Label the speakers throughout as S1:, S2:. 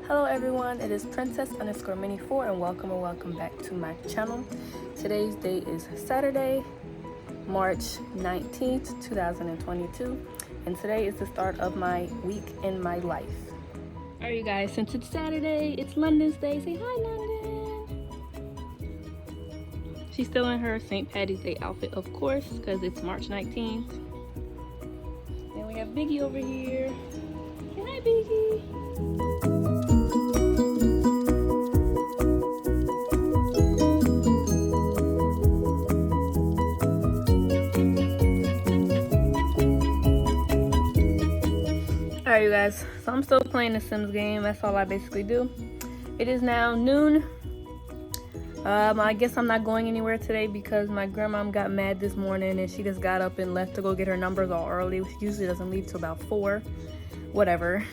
S1: Hello everyone, it is Princess_Mini4 and welcome back to my channel. Today's date is Saturday, March 19th, 2022, and today is the start of my week in my life. Alright you guys, since it's Saturday, it's London's Day. Say hi London! She's still in her St. Patty's Day outfit, of course, because it's March 19th. Then we have Biggie over here. Say hi Biggie! Alright you guys, so I'm still playing the Sims game. That's all I basically do. It is now noon. I guess I'm not going anywhere today because my grandmom got mad this morning and she just got up and left to go get her numbers all early. She usually doesn't leave till about 4. Whatever.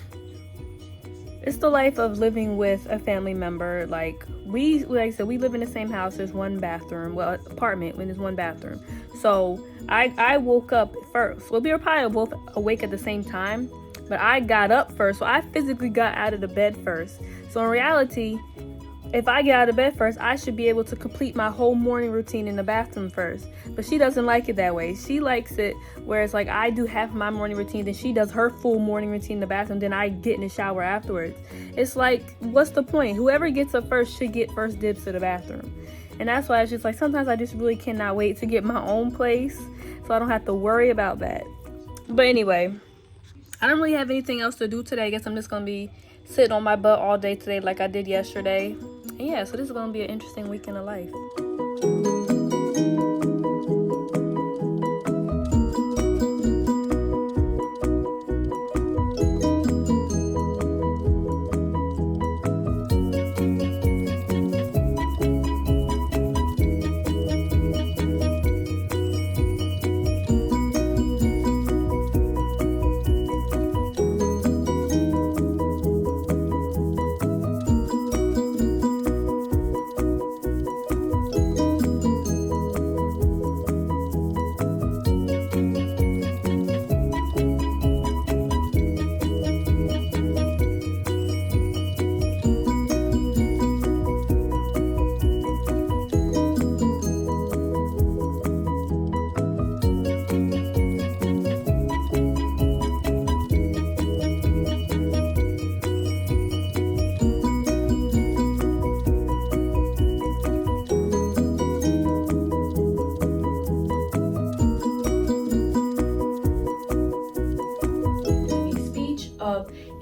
S1: It's the life of living with a family member. Like I said, we live in the same house. There's one bathroom, well, apartment when there's one bathroom. So I woke up first. Well, we were probably both awake at the same time. But I got up first, so I physically got out of the bed first. So in reality, if I get out of bed first, I should be able to complete my whole morning routine in the bathroom first. But she doesn't like it that way. She likes it where it's like I do half my morning routine, then she does her full morning routine in the bathroom, then I get in the shower afterwards. It's like, what's the point? Whoever gets up first should get first dibs to the bathroom. And that's why it's just like, sometimes I just really cannot wait to get my own place so I don't have to worry about that. But anyway, I don't really have anything else to do today. I guess I'm just going to be sitting on my butt all day today like I did yesterday. And yeah, so this is going to be an interesting weekend of life.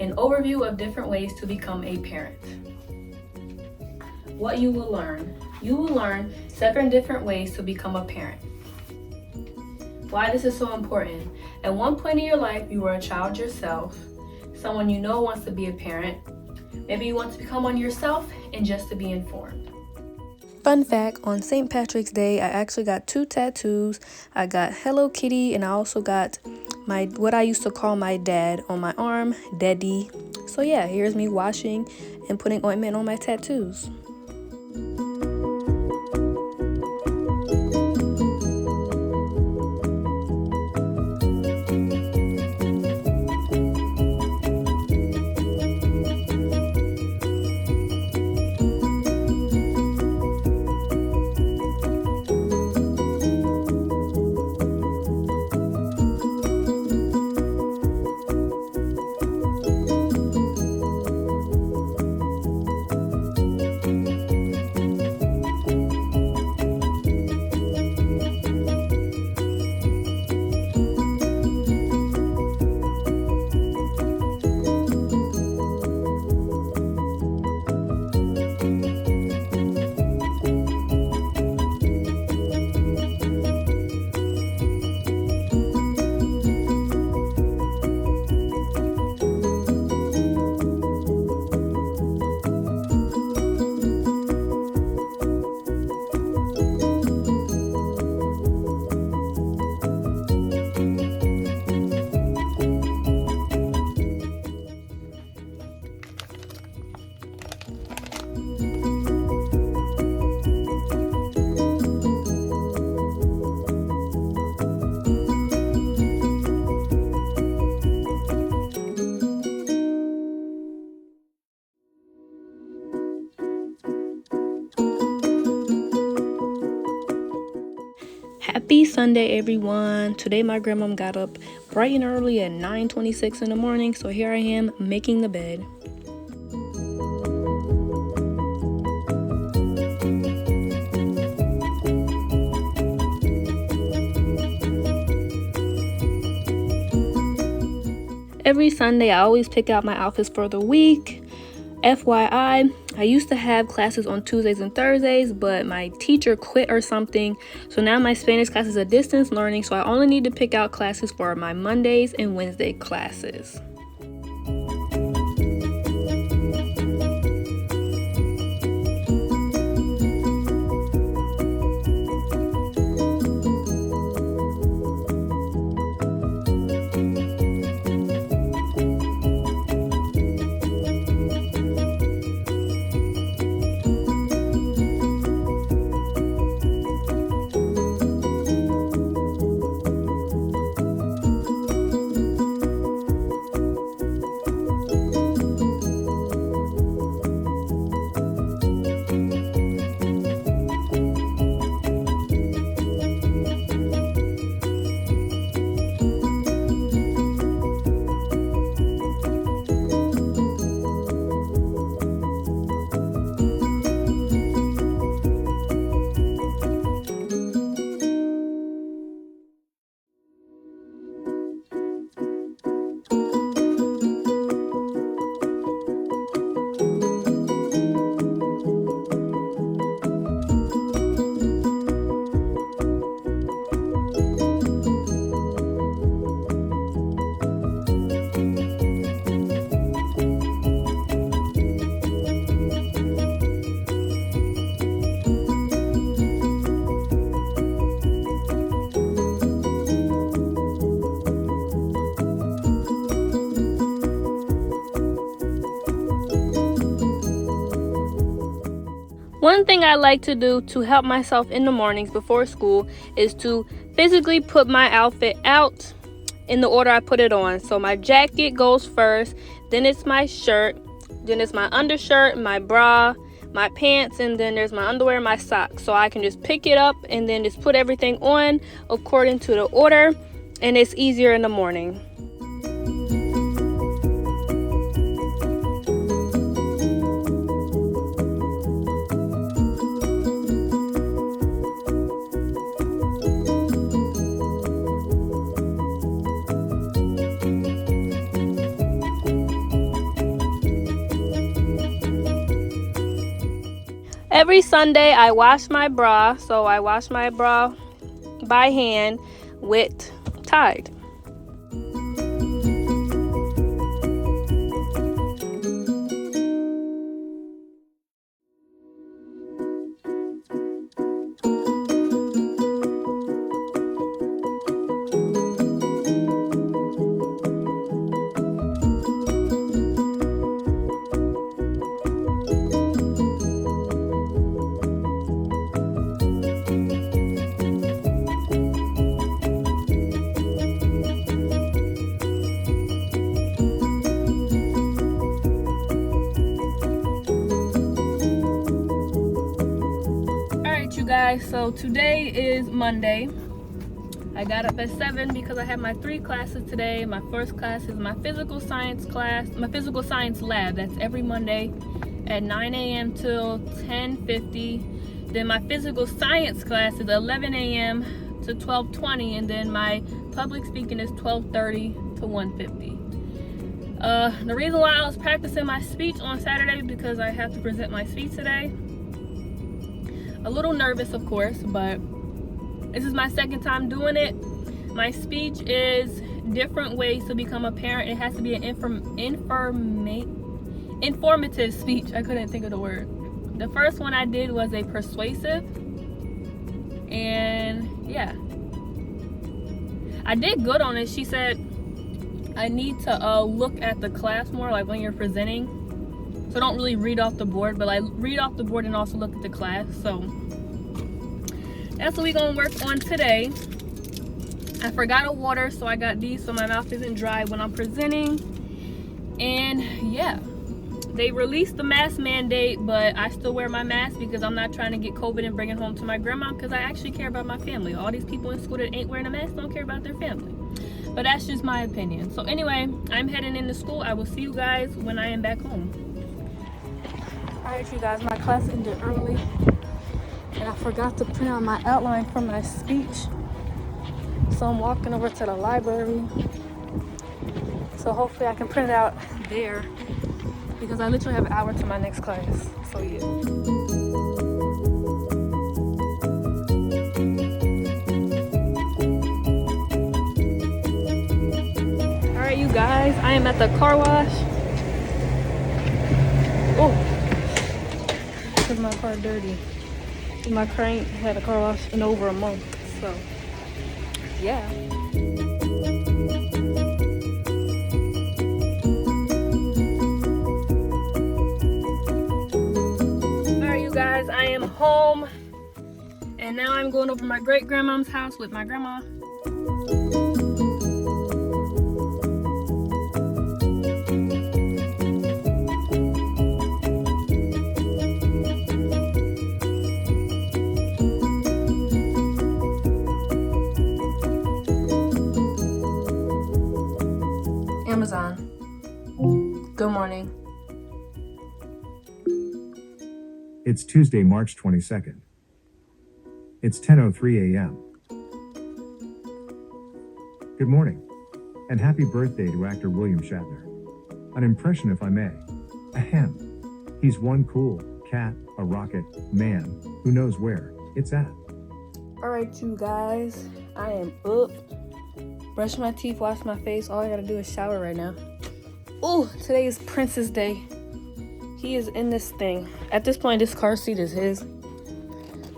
S1: An overview of different ways to become a parent. What you will learn. You will learn 7 different ways to become a parent. Why this is so important. At one point in your life, you were a child yourself. Someone you know wants to be a parent. Maybe you want to become one yourself and just to be informed. Fun fact, on St. Patrick's Day, I actually got 2 tattoos. I got Hello Kitty and I also got what I used to call my dad on my arm, Daddy. So yeah, here's me washing and putting ointment on my tattoos. Happy Sunday, everyone. Today my grandmom got up bright and early at 9:26 in the morning, so here I am making the bed. Every Sunday I always pick out my outfits for the week. FYI, I used to have classes on Tuesdays and Thursdays, but my teacher quit or something. So now my Spanish class is a distance learning, so I only need to pick out classes for my Mondays and Wednesday classes. One thing I like to do to help myself in the mornings before school is to physically put my outfit out in the order I put it on. So my jacket goes first, then it's my shirt, then it's my undershirt, my bra, my pants, and then there's my underwear and my socks. So I can just pick it up and then just put everything on according to the order, and it's easier in the morning. Every Sunday I wash my bra, so I wash my bra by hand with Tide. Guys, so today is Monday. I got up at 7 because I have my 3 classes today. My first class is my physical science class, my physical science lab. That's every Monday at 9 a.m. till 10:50. Then my physical science class is 11 a.m. to 12:20, and then my public speaking is 12:30 to 1:50. The reason why I was practicing my speech on Saturday is because I have to present my speech today. A little nervous, of course, but this is my second time doing it. My speech is different ways to become a parent. It has to be an informative speech. I couldn't think of the word. The first one I did was a persuasive, and yeah, I did good on it. She said I need to look at the class more, like when you're presenting. So don't really read off the board, but like read off the board and also look at the class. So that's what we're gonna work on today. I forgot a water, so I got these so my mouth isn't dry when I'm presenting. And yeah, they released the mask mandate, but I still wear my mask because I'm not trying to get COVID and bring it home to my grandma, because I actually care about my family. All these people in school that ain't wearing a mask don't care about their family. But that's just my opinion. So anyway, I'm heading into school. I will see you guys when I am back home. Alright, you guys, my class ended early, and I forgot to print out my outline for my speech. So I'm walking over to the library. So hopefully I can print it out there, because I literally have an hour to my next class. So yeah. Alright, you guys, I am at the car wash. Oh, because my car dirty. My car ain't had a car wash in over a month. So yeah. Guys, I am home, and now I'm going over to my great grandma's house with my grandma. Amazon. Good morning.
S2: It's Tuesday, March 22nd. It's 10:03 a.m. Good morning, and happy birthday to actor William Shatner. An impression, if I may. Ahem. He's one cool cat, a rocket man who knows where it's at.
S1: Alright, you guys, I am up. Brush my teeth, wash my face. All I gotta do is shower right now. Oh, today is Prince's Day. He is in this thing. At this point, this car seat is his,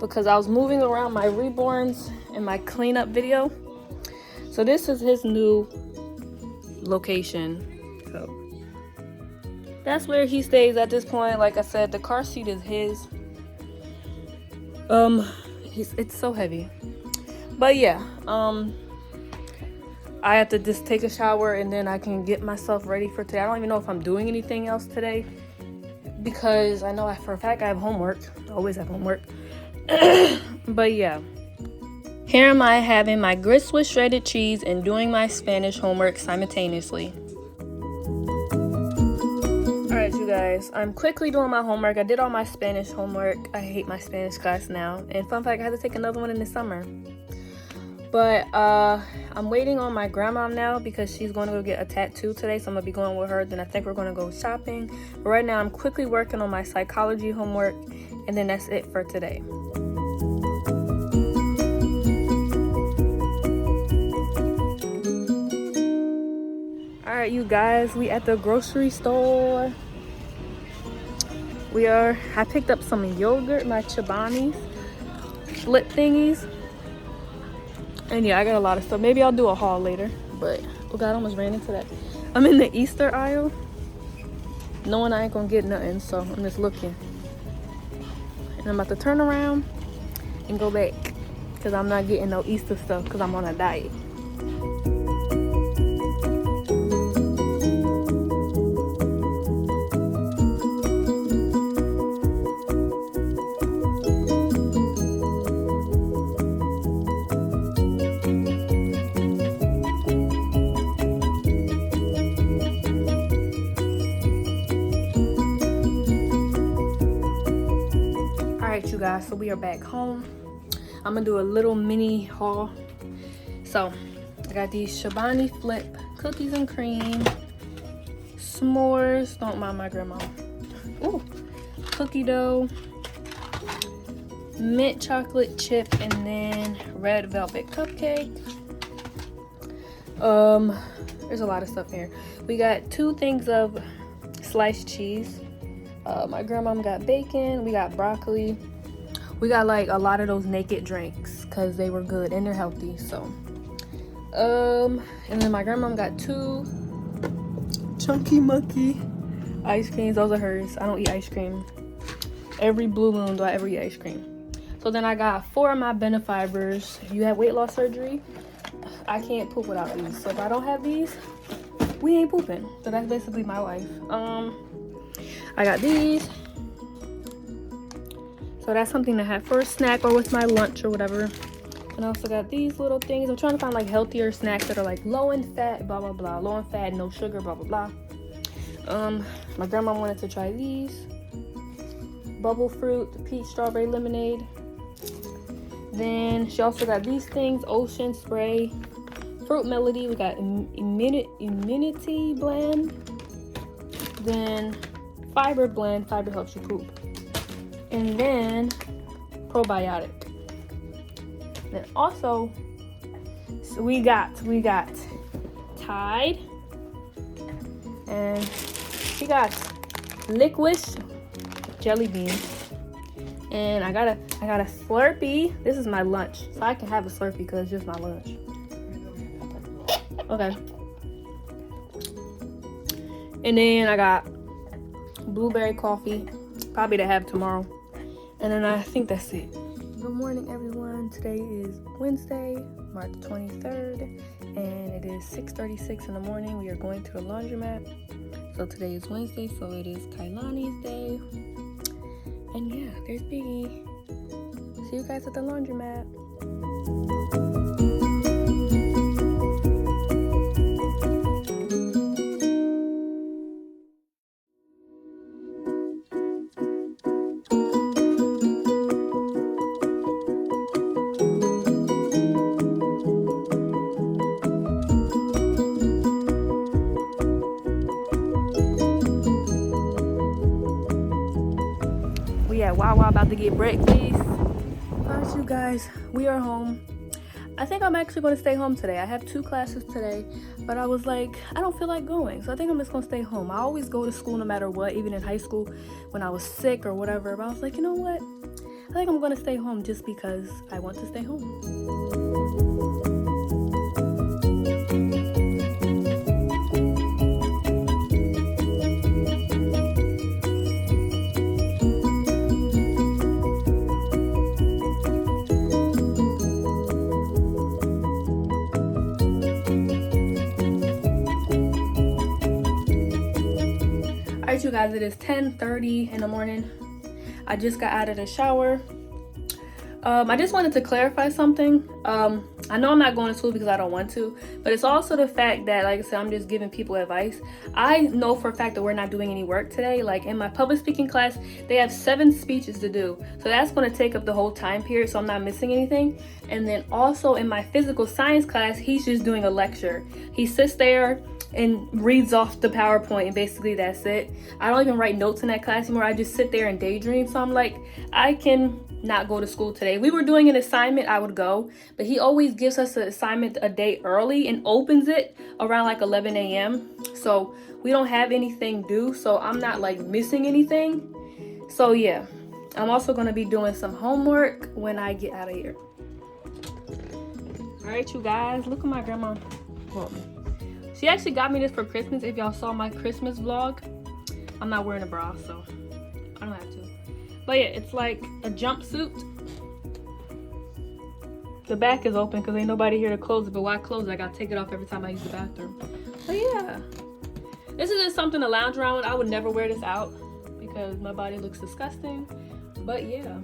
S1: because I was moving around my reborns in my cleanup video. So this is his new location. So that's where he stays at this point. Like I said, the car seat is his. It's so heavy. But yeah, I have to just take a shower and then I can get myself ready for today. I don't even know if I'm doing anything else today, because I know for a fact I have homework. I always have homework. But yeah. Here am I having my grits with shredded cheese and doing my Spanish homework simultaneously. Alright, you guys. I'm quickly doing my homework. I did all my Spanish homework. I hate my Spanish class now. And fun fact, I had to take another one in the summer. But I'm waiting on my grandma now, because she's going to go get a tattoo today. So I'm going to be going with her. Then I think we're going to go shopping. But right now I'm quickly working on my psychology homework. And then that's it for today. Alright, you guys. We at the grocery store. I picked up some yogurt, my Chobani's flip thingies. And yeah, I got a lot of stuff. Maybe I'll do a haul later. But, oh God, I almost ran into that. I'm in the Easter aisle, knowing I ain't gonna get nothing. So I'm just looking. And I'm about to turn around and go back, because I'm not getting no Easter stuff because I'm on a diet. Alright, you guys, so we are back home. I'm gonna do a little mini haul. So I got these Chobani Flip cookies and cream, s'mores, don't mind my grandma, ooh, cookie dough, mint chocolate chip, and then red velvet cupcake. There's a lot of stuff here. We got 2 things of sliced cheese. My grandmom got bacon. We got broccoli. We got like a lot of those naked drinks because they were good and they're healthy. So and then my grandmom got 2 chunky monkey ice creams. Those are hers. I don't eat ice cream. Every blue moon do I ever eat ice cream. So then I got 4 of my Benefibers. If you have weight loss surgery, I can't poop without these. So if I don't have these, we ain't pooping. So that's basically my life. I got these. So that's something to have for a snack or with my lunch or whatever. And I also got these little things. I'm trying to find like healthier snacks that are like low in fat, blah blah blah, low in fat, no sugar, blah blah blah. My grandma wanted to try these bubble fruit, the peach strawberry lemonade. Then she also got these things: ocean spray, fruit melody. We got immunity blend, then fiber blend. Fiber helps you poop, and then probiotic. Then also, so we got Tide, and we got licorice jelly beans, and I got a Slurpee. This is my lunch, so I can have a Slurpee because it's just my lunch. Okay. And then I got blueberry coffee, probably to have tomorrow. And then I think that's it. Good morning, everyone. Today is Wednesday, March 23rd, and it is 6:36 in the morning. We are going to the laundromat. So today is Wednesday, so it is Kailani's day. And yeah, there's Biggie. See you guys at the laundromat. We at Wawa about to get breakfast. Alright, you guys, we are home. I think I'm actually going to stay home today. I have 2 classes today, but I was like, I don't feel like going, so I think I'm just going to stay home. I always go to school no matter what, even in high school when I was sick or whatever. But I was like, you know what? I think I'm going to stay home just because I want to stay home. Alright, you guys, it is 10:30 in the morning. I just got out of the shower. I just wanted to clarify something. I know I'm not going to school because I don't want to, but it's also the fact that, like I said, I'm just giving people advice. I know for a fact that we're not doing any work today. Like in my public speaking class, they have 7 speeches to do. So that's going to take up the whole time period, so I'm not missing anything. And then also in my physical science class, he's just doing a lecture. He sits there and reads off the PowerPoint, and basically that's it. I don't even write notes in that class anymore. I just sit there and daydream. So I'm like, I can not go to school today. If we were doing an assignment, I would go, but he always gives us an assignment a day early and opens it around like 11 a.m. So we don't have anything due, so I'm not like missing anything. So yeah, I'm also gonna be doing some homework when I get out of here. All right, you guys, look what my grandma bought me. She actually got me this for Christmas. If y'all saw my Christmas vlog, I'm not wearing a bra, so I don't have to. But yeah, it's like a jumpsuit. The back is open because ain't nobody here to close it, but why close it? I gotta take it off every time I use the bathroom. But yeah, this is just something to lounge around with. I would never wear this out because my body looks disgusting. But yeah.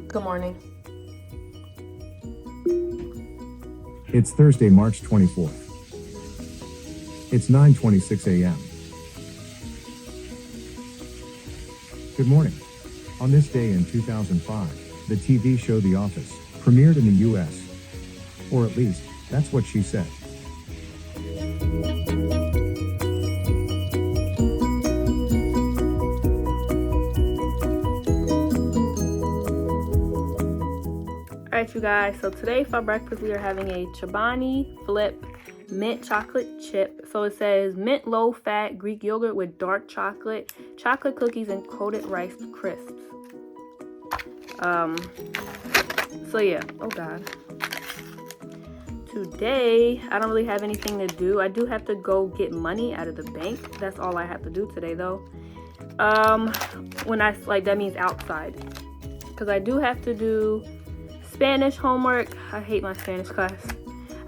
S1: Good morning.
S2: It's Thursday, March 24th. It's 9:26 a.m. Good morning. On this day in 2005, the TV show The Office premiered in the U.S. Or at least, that's what she said.
S1: Alright, you guys, so today for breakfast we are having a Chobani Flip mint chocolate chip. So it says mint low fat Greek yogurt with dark chocolate, chocolate cookies, and coated rice crisps. So yeah, oh god. today I don't really have anything to do. I do have to go get money out of the bank. That's all I have to do today though. When I like, that means outside, because I do have to do Spanish homework. I hate my Spanish class.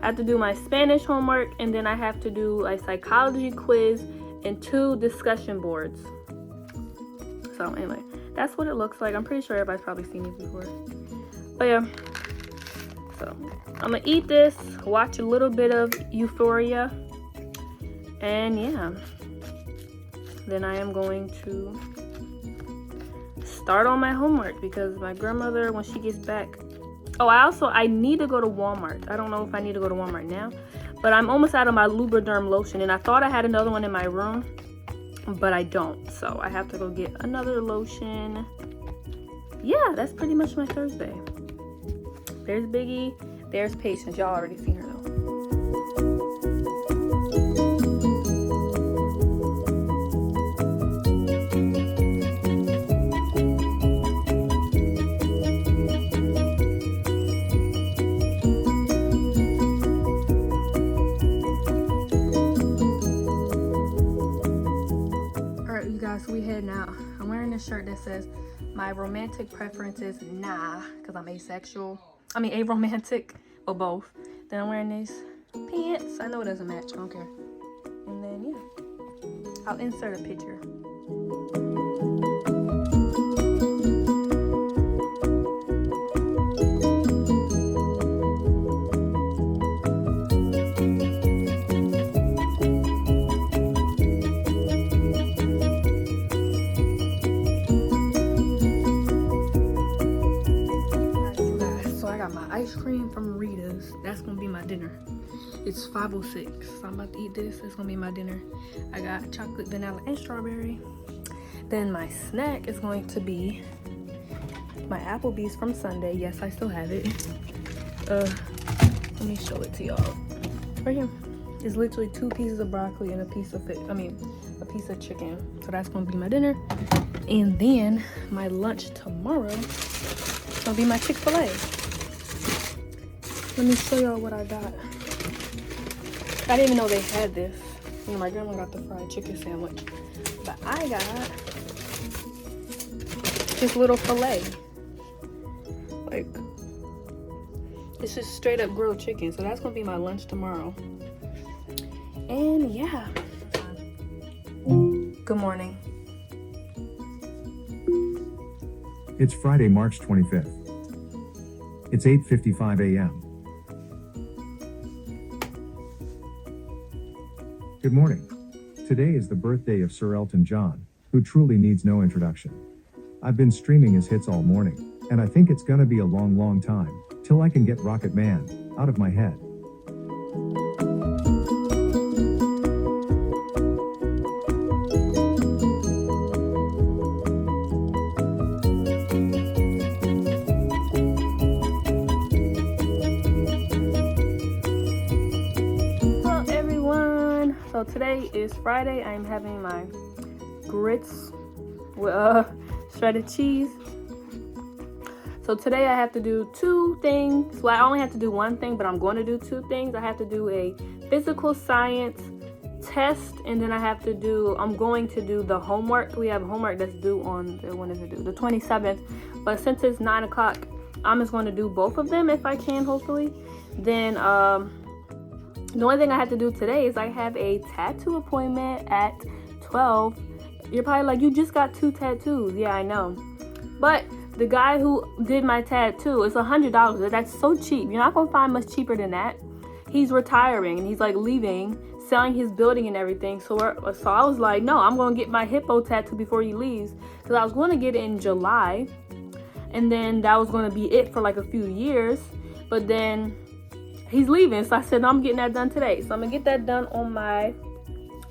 S1: I have to do my Spanish homework, and then I have to do a psychology quiz and 2 discussion boards. So anyway, that's what it looks like. I'm pretty sure everybody's probably seen these before. But yeah, so I'm gonna eat this, watch a little bit of Euphoria, and yeah, then I am going to start on my homework because my grandmother, when she gets back. Oh, I need to go to Walmart. I don't know if I need to go to Walmart now, but I'm almost out of my Lubriderm lotion, and I thought I had another one in my room, but I don't. So I have to go get another lotion. Yeah, that's pretty much my Thursday. There's Biggie. There's Patience. Y'all already seen her though. So we head now. I'm wearing this shirt that says my romantic preference is nah, because I'm asexual. I mean aromantic, or both. Then I'm wearing these pants. I know it doesn't match, I don't care. And then yeah, I'll insert a picture. Ice cream from Rita's. That's gonna be my dinner. It's 5:06, so I'm about to eat this. It's gonna be my dinner. I got chocolate, vanilla, and strawberry. Then my snack is going to be my Applebee's from Sunday. Yes, I still have it. Let me show it to y'all. Right here. It's literally 2 pieces of broccoli and a piece of a piece of chicken. So that's gonna be my dinner. And then my lunch tomorrow is gonna be my Chick-fil-A. Let me show y'all what I got. I didn't even know they had this. You know, my grandma got the fried chicken sandwich. But I got this little filet. Like, it's just straight up grilled chicken. So that's gonna be my lunch tomorrow. And yeah. Good morning.
S2: It's Friday, March 25th. It's 8:55 a.m. Good morning. Today is the birthday of Sir Elton John, who truly needs no introduction. I've been streaming his hits all morning, and I think it's gonna be a long, long time till I can get Rocket Man out of my head.
S1: So today is Friday. I'm having my grits with shredded cheese. So today I have to do 2 things. Well, I only have to do 1 thing, but I'm going to do 2 things. I have to do a physical science test, and then I'm going to do the homework. We have homework that's due on, when is it due? The 27th. But since it's 9 o'clock, I'm just going to do both of them if I can, hopefully. Then, the only thing I have to do today is I have a tattoo appointment at 12. You're probably like, you just got 2 tattoos. Yeah, I know. But the guy who did my tattoo, it's $100. That's so cheap. You're not going to find much cheaper than that. He's retiring and he's like leaving, selling his building and everything. So I was like, no, I'm going to get my hippo tattoo before he leaves. Because I was going to get it in July. And then that was going to be it for like a few years. But then he's leaving, so I said, no, I'm getting that done today. So I'm gonna get that done on my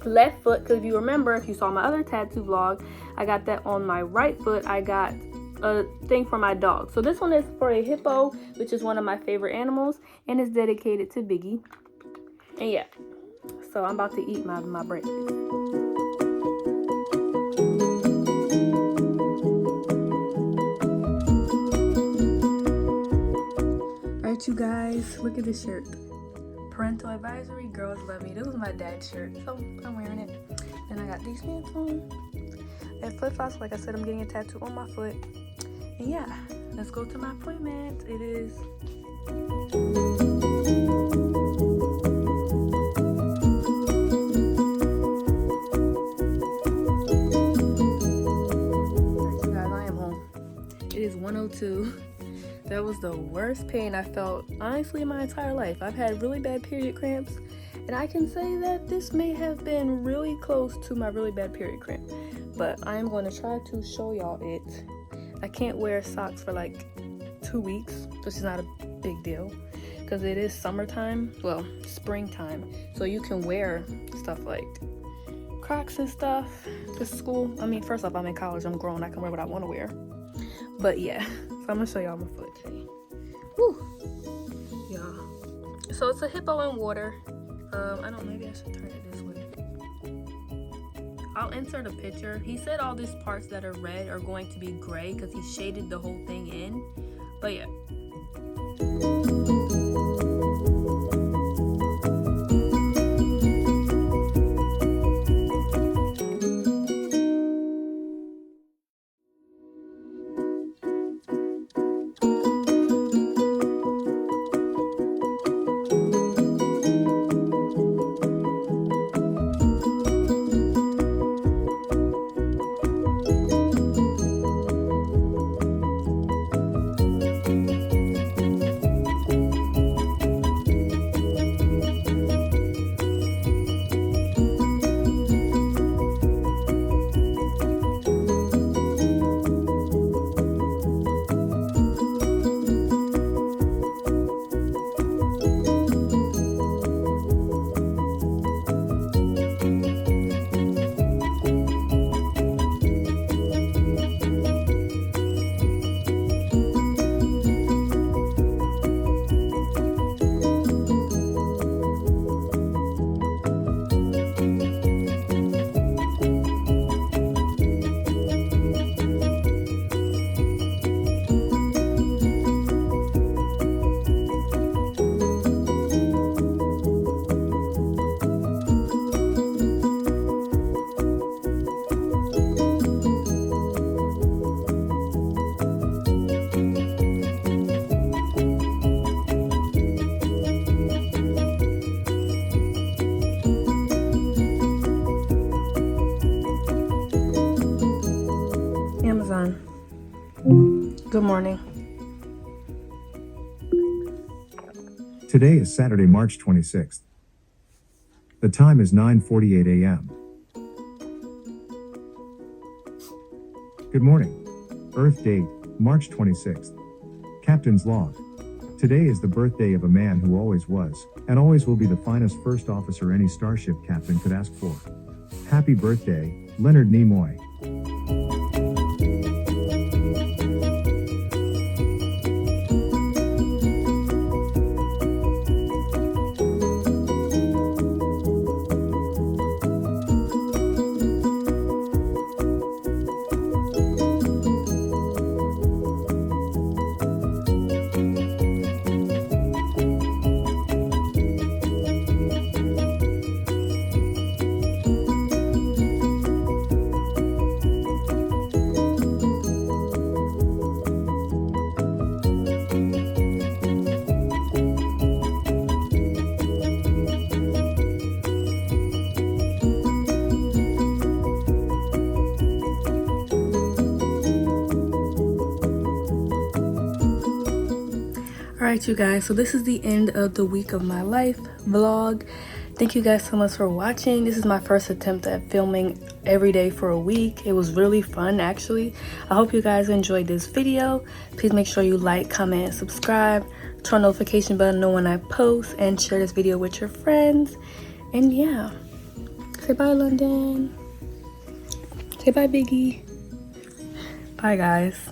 S1: left foot, because if you remember, if you saw my other tattoo vlog, I got that on my right foot. I got a thing for my dog. So this one is for a hippo, which is one of my favorite animals, and it's dedicated to Biggie. And yeah, so I'm about to eat my breakfast. You guys, look at this shirt. parental advisory, girls love me. This was my dad's shirt, so I'm wearing it. And I got these pants on and flip-flops. Like I said, I'm getting a tattoo on my foot. And yeah, let's go to my appointment. It is guys, I am home. It is 1:02. That was the worst pain I felt, honestly, in my entire life. I've had really bad period cramps, and I can say that this may have been really close to my really bad period cramp. But I am going to try to show y'all it. I can't wear socks for like 2 weeks, which is not a big deal, because it is summertime, well, springtime. So you can wear stuff like Crocs and stuff to school. I mean, first off, I'm in college, I'm grown, I can wear what I want to wear. But yeah, so I'm gonna show y'all my foot today. Woo! Yeah. So it's a hippo in water. I don't, maybe I should turn it this way. I'll insert a picture. He said all these parts that are red are going to be gray because he shaded the whole thing in. But yeah. Amazon. Good morning.
S2: Today is Saturday, March 26th. The time is 9:48 a.m. Good morning. Earth date, March 26th. Captain's log. Today is the birthday of a man who always was, and always will be the finest first officer any starship captain could ask for. Happy birthday, Leonard Nimoy.
S1: Alright, you guys, so this is the end of the week of my life vlog. Thank you guys so much for watching. This is my first attempt at filming every day for a week. It was really fun, actually. I hope you guys enjoyed this video. Please make sure you like, comment, and subscribe. Turn on the notification bell to know when I post, and share this video with your friends. And yeah, say bye, London. Say bye, Biggie. Bye, guys.